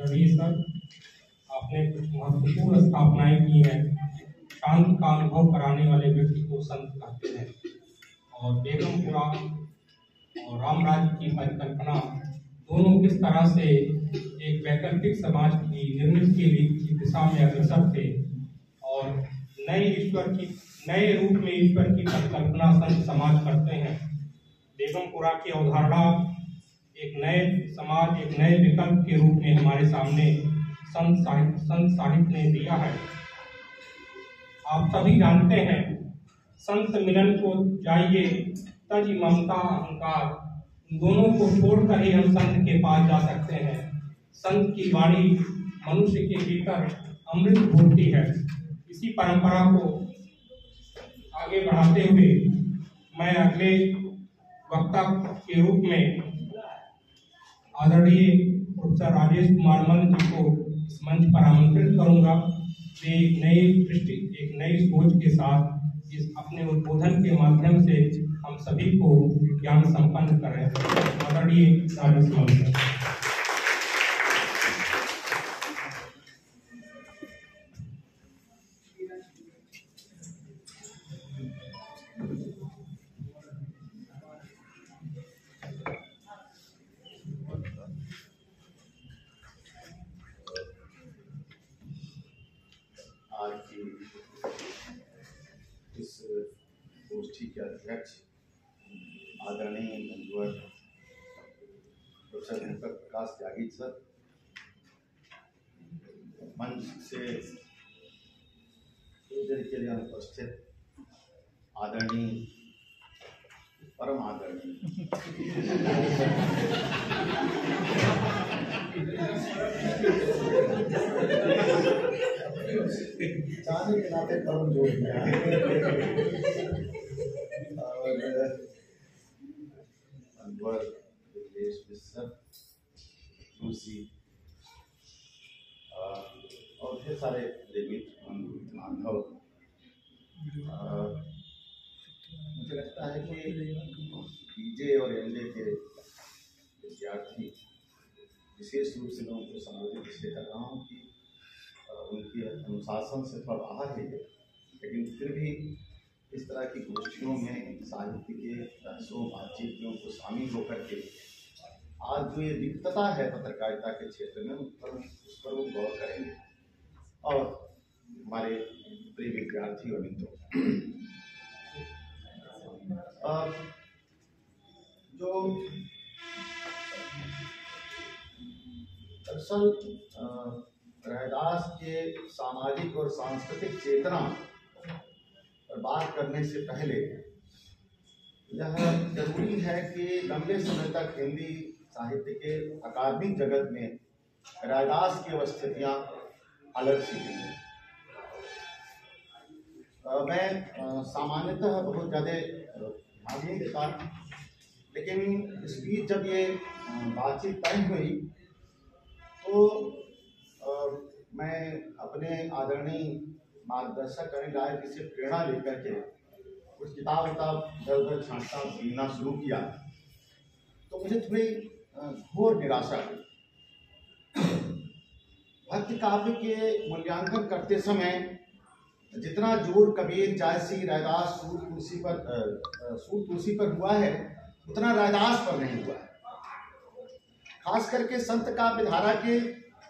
Ravi sir, आपने कुछ महत्वपूर्ण स्थापनाएं की हैं। शांत का अनुभव कराने वाले व्यक्ति को संत कहते हैं, और बेगमपुरा और रामराज की परिकल्पना दोनों किस तरह से एक वैकल्पिक समाज की निर्मित की दिशा में अग्रसर थे, और नए रूप में ईश्वर की परिकल्पना संत समाज करते हैं। बेगमपुरा की अवधारणा एक नए समाज, एक नए विकल्प के रूप में हमारे सामने संत साहित्य ने दिया है। आप सभी जानते हैं, संत मिलन को जाइए तज ममता अहंकार, दोनों को छोड़कर ही हम संत के पास जा सकते हैं। संत की वाणी मनुष्य के भीतर अमृत घोलती है। इसी परंपरा को आगे बढ़ाते हुए मैं अगले वक्ता के रूप में आदरणीय प्रोफेसर राजेश कुमार मल्ल जी को इस मंच पर आमंत्रित करूंगा। वे एक नई सोच के साथ इस अपने उद्बोधन के माध्यम से हम सभी को ज्ञान संपन्न करें। आदरणीय राजेश मल्ल। आज की इस गोष्ठी के अध्यक्ष आदरणीय मंजूर प्रोफेसर दीपक प्रकाश त्यागी सर, मंच से देर के लिए अनुपस्थित आदरणीय परम आदरणीय जाने के नाते परम जोड़ दिया और देश विश्व रूसी और ढेर सारे देवित बांधव, मुझे लगता है कि बीजे और एमजे के विद्यार्थी, विशेष रूप से मैं उनको संबोधित इसलिए कर रहा हूँ कि उनके अनुशासन से थोड़ा बाहर है, लेकिन फिर भी इस तरह की गोष्ठियों में साहित्य के बहसों बातचीत में उनको शामिल होकर के आज जो ये रिक्तता है पत्रकारिता के क्षेत्र में उस पर वो गौर करेंगे। और हमारे प्रिय विद्यार्थी और मित्रों, जो दरअसल रैदास के सामाजिक और सांस्कृतिक चेतना पर बात करने से पहले यह जरूरी है कि लंबे समय तक हिंदी साहित्य के अकादमिक जगत में रैदास की अवस्थितियाँ अलग सी हैं। मैं सामान्यतः बहुत ज़्यादा ध्यान नहीं देता, लेकिन इस बीच जब ये बातचीत तय हुई तो मैं अपने आदरणीय मार्गदर्शक अनिल राय जी से प्रेरणा लेकर के कुछ किताब इधर उधर छांटना बीनना शुरू किया, तो मुझे थोड़ी घोर निराशा हुई। भक्ति काव्य के मूल्यांकन करते समय जितना जोर कबीर, जायसी, रैदास, सूर तुलसी पर हुआ है, उतना रैदास पर नहीं हुआ है। खास करके संत काव्य धारा के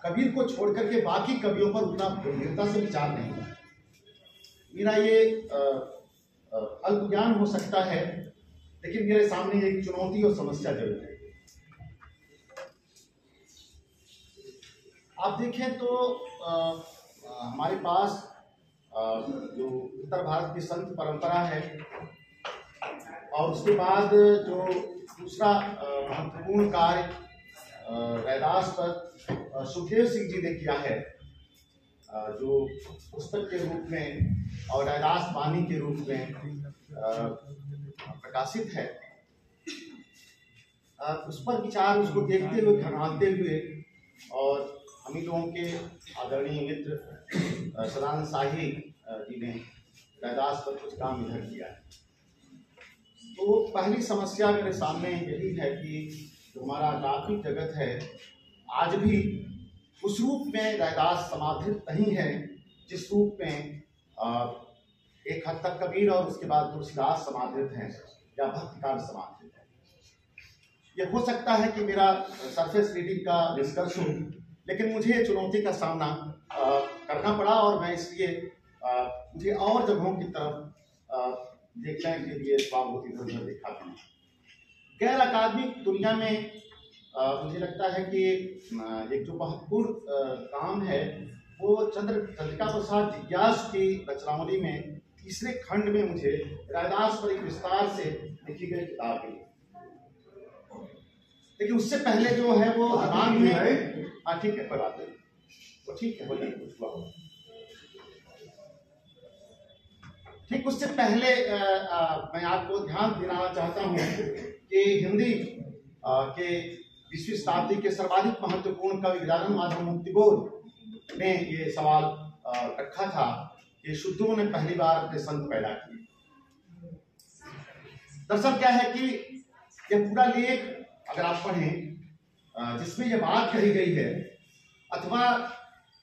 कबीर को छोड़ करके बाकी कवियों पर उतना गंभीरता से विचार नहीं हुआ। मेरा ये अल्प ज्ञान हो सकता है, लेकिन मेरे सामने एक चुनौती और समस्या जरूर है। आप देखें तो हमारे पास जो उत्तर भारत की संत परंपरा है, और उसके बाद जो दूसरा महत्वपूर्ण कार्य रैदास पर सुखदेव सिंह जी ने किया है, जो पुस्तक के रूप में और रैदास वाणी के रूप में प्रकाशित है, उस पर विचार, उसको देखते हुए, खंगालते हुए, और हम ही लोगों के आदरणीय मित्र सदानंद शाही जी ने रैदास पर कुछ काम इधर किया है। तो पहली समस्या मेरे सामने यही है कि जो हमारा अकादमिक जगत है, आज भी उस रूप में रैदास समाधित नहीं है जिस रूप में एक हद तक कबीर और उसके बाद तुलसीदास समाधित हैं या भक्तिकाल समाधित है। यह हो सकता है कि मेरा सरफेस रीडिंग का निष्कर्ष हो, लेकिन मुझे चुनौती का सामना करना पड़ा और मैं इसलिए मुझे और जगहों की तरफ देखने के लिए बहुत इधर उधर देखा था। गैर अकादमिक दुनिया में मुझे लगता है कि एक जो महत्वपूर्ण काम है वो चंद्रिका प्रसाद जिज्ञास की रचनावली में तीसरे खंड में मुझे रैदास पर एक विस्तार से लिखी गई किताब मिली। लेकिन उससे पहले जो है वो दिमाग में ठीक है, कोई बात नहीं, वो ठीक है, बोलिए। ठीक उससे पहले मैं आपको ध्यान दिलाना चाहता हूँ कि हिंदी के 20वीं शताब्दी के सर्वाधिक महत्वपूर्ण कवि गजानन माधव मुक्तिबोध ने ये सवाल रखा था कि शुद्धों ने पहली बार अपने संत पैदा किए। दरअसल क्या है कि यह पूरा लेख अगर आप पढ़ें जिसमें यह बात कही गई है, अथवा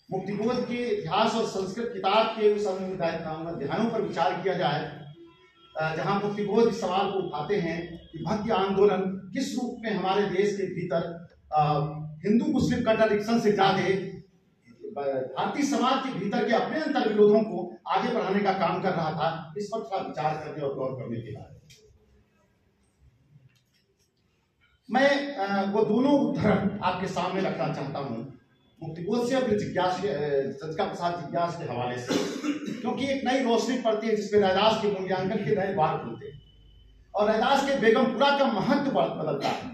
मुक्तिबोध के इतिहास और संस्कृत किताब के उस अध्यायों पर विचार किया जाए जहां मुक्तिबोध इस सवाल को उठाते हैं कि भक्ति आंदोलन किस रूप में हमारे देश के भीतर हिंदू मुस्लिम कंट्राडिक्शन से ज्यादा भारतीय समाज के भीतर के अपने अंतर विरोधों को आगे बढ़ाने का काम कर रहा था, इस पर थोड़ा विचार करने और गौर करने के बाद मैं वो दोनों उदाहरण आपके सामने रखना चाहता हूं, मुक्तिबोध से और जिज्ञास चंद्रिका प्रसाद जिज्ञास के हवाले से, क्योंकि एक नई रोशनी पड़ती है जिसमें रैदास के मूल्यांकन के नए द्वार खुलते हैं और रैदास के बेगमपुरा का महत्व बदलता है।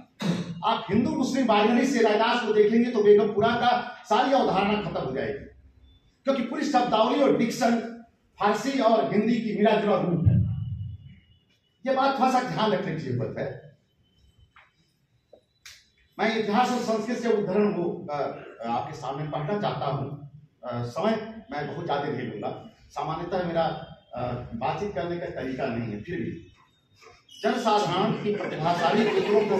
आप हिंदू मुस्लिम बाइनरी से रैदास को देखेंगे तो बेगमपुरा का सारी अवधारणा खत्म हो जाएगी, क्योंकि पूरी शब्दावली और डिक्शन फारसी और हिंदी की मिला जुला रूप है। यह बात थोड़ा सा ध्यान रखने की जरूरत है। मैं इतिहास और संस्कृत से उदाहरण को आपके सामने पढ़ना चाहता हूँ। समय मैं बहुत ज्यादा नहीं लूंगा, सामान्यतः मेरा बातचीत करने का तरीका नहीं है, फिर भी जनसाधारण की प्रतिभाशाली पुत्रों को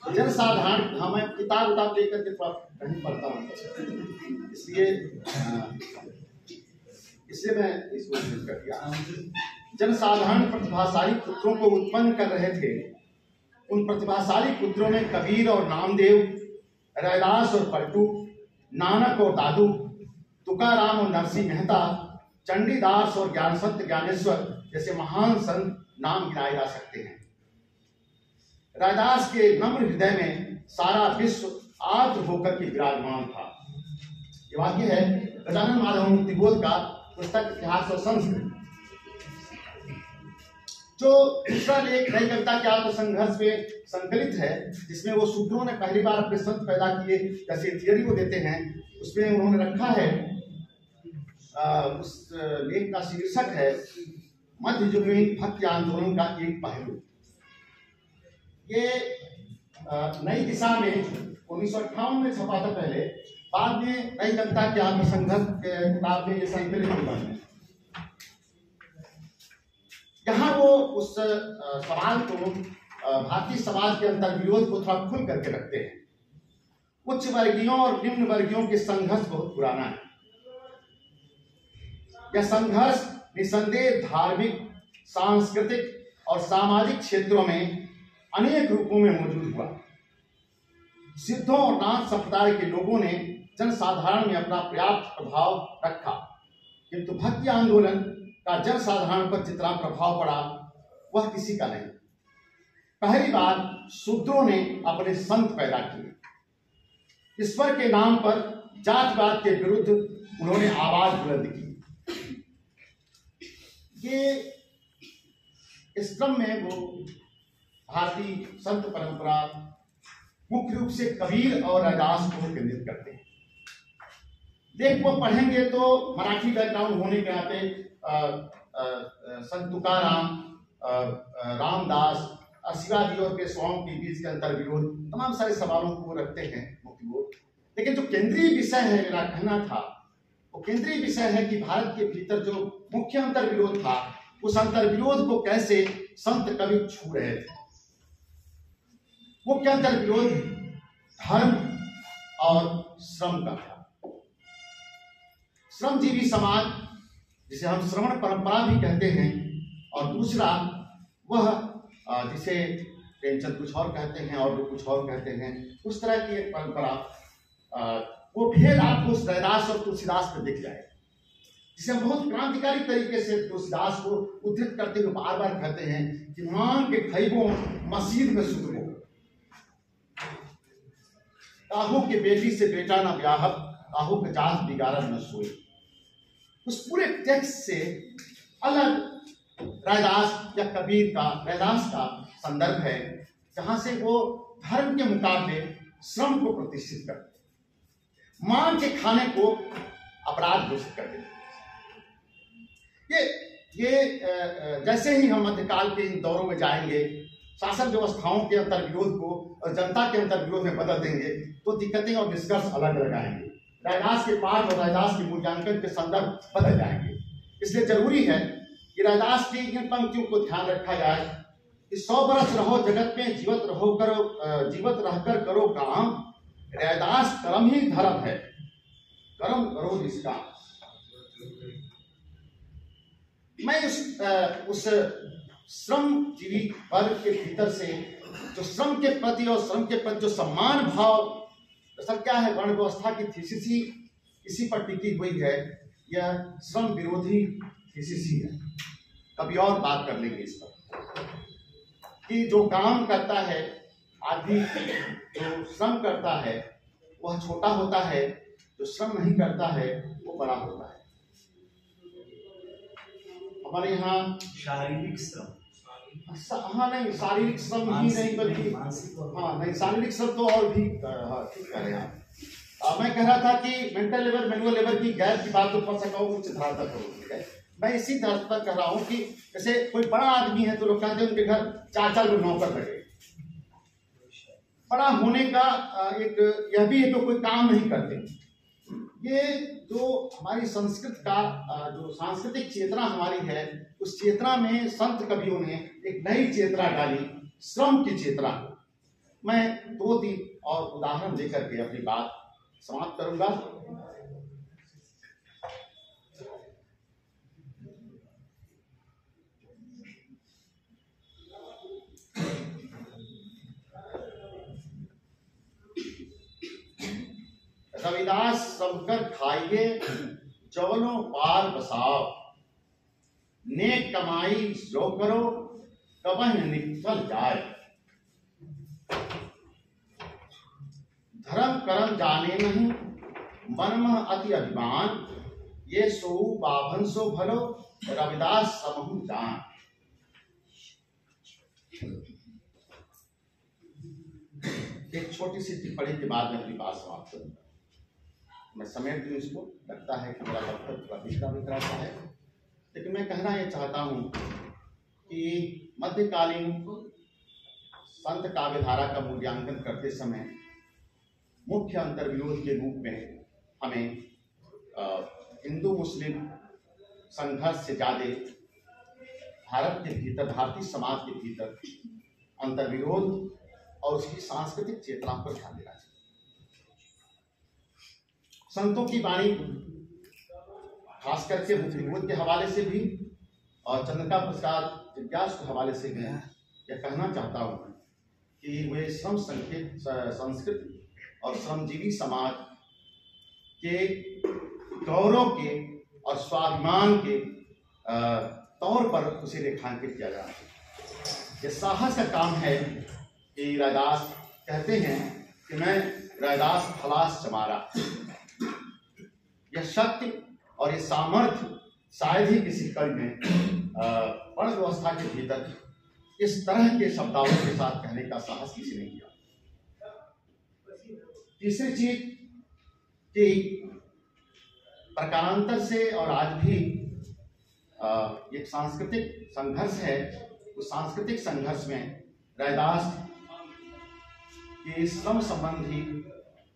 जनसाधारण, हाँ मैं किताब उताब लेकर के कहीं पढ़ता हूँ, इसलिए मैं इसको कर दिया। जनसाधारण प्रतिभाशाली पुत्रों को उत्पन्न कर रहे थे। उन प्रतिभाशाली पुत्रों में कबीर और नामदेव, रैदास और पलटू, नानक और दादू, तुकाराम और नरसिंह मेहता, चंडीदास और ज्ञानसत्य ज्ञानेश्वर जैसे महान संत नाम गिनाए जा सकते हैं। रैदास के नम्र हृदय में सारा विश्व आर्द्र होकर के विराजमान था। ये वाक्य है गजानन माधव मुक्तिबोध का पुस्तक इतिहास और संस्कृत। जो दूसरा लेख नई कविता के आत्मसंघर्ष में संकलित है, जिसमें वो शूद्रों ने पहली बार अपने संत पैदा किए जैसे थियरी को देते हैं, उसमें उन्होंने रखा है उस लेख का शीर्षक है मध्ययुगीन भक्ति आंदोलन का एक पहलू। ये नई दिशा में 1958 में छपा था पहले, बाद में नई कविता के आत्मसंघर्ष के किताब में ये संकलित हुआ है। यहाँ वो उस सवाल को भारतीय समाज के अंतर विरोध को थोड़ा खुल करके रखते हैं। उच्च वर्गीयों और निम्न वर्गीयों के संघर्ष बहुत पुराना है। यह संघर्ष निसंदेह धार्मिक, सांस्कृतिक और सामाजिक क्षेत्रों में अनेक रूपों में मौजूद हुआ। सिद्धों और नाथ संप्रदाय के लोगों ने जनसाधारण में अपना पर्याप्त प्रभाव रखा, किंतु भक्ति आंदोलन का जनसाधारण पर जितना प्रभाव पड़ा वह किसी का नहीं। पहली बार शूद्रों ने अपने संत पैदा किए। ईश्वर के नाम पर जातिवाद के विरुद्ध उन्होंने आवाज बुलंद की। ये इस क्रम में वो भारतीय संत परंपरा मुख्य रूप से कबीर और रैदास को केंद्रित करते हैं। लेख को पढ़ेंगे तो मराठी बैकग्राउंड होने के नाते संत तुकाराम, रामदास, शिवाजी और पेशवाओं के बीच के अंतर विरोध, तमाम सारे सवालों को रखते हैं मुक्तिबोध। लेकिन जो केंद्रीय विषय है, मेरा कहना था, वो केंद्रीय विषय है कि भारत के भीतर जो मुख्य अंतर विरोध था, उस अंतर विरोध को कैसे संत कवि छू रहे थे। मुख्य अंतर विरोध धर्म और श्रम का था। श्रमजीवी समाज जिसे हम श्रवण परंपरा भी कहते हैं, और दूसरा वह जिसे प्रेमचंद कुछ और कहते हैं और लोग कुछ और कहते हैं, उस तरह की एक परंपरा, वो भेद आपको रैदास और तुलसीदास में दिख जाए, जिसे हम बहुत क्रांतिकारी तरीके से तुलसीदास को उद्धृत करते हुए बार बार कहते हैं कि मान के खैबो मस्जिद में सुधरो, काहू के बेटी से बेटा न ब्याहत, काहू के जात बिगाड़त न सोई। उस पूरे टेक्स्ट से अलग रैदास या कबीर का, रैदास का संदर्भ है, जहां से वो धर्म के मुकाबले श्रम को प्रतिष्ठित करते, मान के खाने को अपराध घोषित कर देते। ये जैसे ही हम मध्यकाल के इन दौरों में जाएंगे, शासन व्यवस्थाओं के अंतर विरोध को और जनता के अंतर विरोध में बदल देंगे, तो दिक्कतें और निष्कर्ष अलग अलग आएंगे। रैदास के पाठ और रैदास के मूल्यांकन के संदर्भ बदल जाएंगे। इसलिए जरूरी है कि रैदास की इन पंक्तियों को ध्यान रखा जाए कि 100 बरस रहो जगत में, जीवत रहकर करो काम, रैदास कर्म ही धर्म है, कर्म करो जिसका। मैं उस श्रमजीवी वर्ग के भीतर से जो श्रम के प्रति और श्रम के प्रति जो सम्मान भाव, दरअसल क्या है, वर्ण व्यवस्था की थीसिस ही इसी पर टिकी हुई है। यह श्रम विरोधी थीसिस ही है। कभी और बात कर लेंगे इस पर कि जो काम करता है आदमी, जो श्रम करता है वह छोटा होता है, जो श्रम नहीं करता है वो बड़ा होता है। हमारे यहाँ शारीरिक श्रम, हाँ नहीं, शारीरिक श्रम ही नहीं बल्कि हाँ नहीं, शारीरिक श्रम तो और भी ठीक कह रहे हैं आप। मैं कह रहा था कि मेंटल लेबर, मैनुअल लेबर की गैर की बात तो फंसा कहूँ उच्च धरातल पर है। मैं इसी धरातल पर कह रहा हूँ कि जैसे कोई बड़ा आदमी है तो लोग कहते हैं उनके घर 4-4 लोग नौकर लगे। बड़ा होने का एक यह भी है तो कोई काम नहीं करते। ये जो हमारी संस्कृत का जो सांस्कृतिक चेतना हमारी है, उस चेतना में संत कवियों ने एक नई चेतना डाली, श्रम की चेतना। मैं 2-3 और उदाहरण देकर के अपनी बात समाप्त करूंगा। रविदास सबकर खाइए चौलों पार बसाओ, नेक कमाई जो करो कबह निकल जाए, धर्म कर्म जाने नहीं मन में अति अभिमान, ये सो बाभन सो भलो रविदास सबहु जान। एक छोटी सी टिप्पणी के बाद मैं अपनी बात समाप्त करूंगा। मैं समेट दूं इसको, लगता है कि मेरा वक्तव्य थोड़ा बिखरा सा है, लेकिन मैं कहना यह चाहता हूं कि मध्यकालीन संत काव्यधारा का मूल्यांकन करते समय मुख्य अंतर्विरोध के रूप में हमें हिंदू मुस्लिम संघर्ष से ज्यादा भारत के भीतर, भारतीय समाज के भीतर अंतर्विरोध और उसकी सांस्कृतिक चेतना पर ध्यान देना चाहिए। संतों की वाणी खास करके बुद्ध के हवाले से भी और चंद्रिका प्रसाद जिज्ञास के हवाले से मैं यह कहना चाहता हूं कि वे श्रम संस्कृति और श्रमजीवी समाज के गौरव के और स्वाभिमान के तौर पर उसे रेखांकित किया जाता है। यह साहस का काम है कि रैदास कहते हैं कि मैं रैदास खलास चमारा। यह शक्ति और ये सामर्थ्य शायद ही किसी कवि ने वर्ण व्यवस्था के भीतर इस तरह के शब्दावली के साथ कहने का साहस किसी ने किया। तीसरी चीज कि प्रकारांतर से और आज भी एक सांस्कृतिक संघर्ष है। उस सांस्कृतिक संघर्ष में रैदास के श्रम संबंधी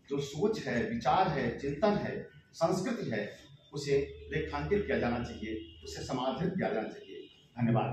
जो सोच है, विचार है, चिंतन है, संस्कृति है, उसे रेखांकित किया जाना चाहिए, उसे समाधित किया जाना चाहिए। धन्यवाद।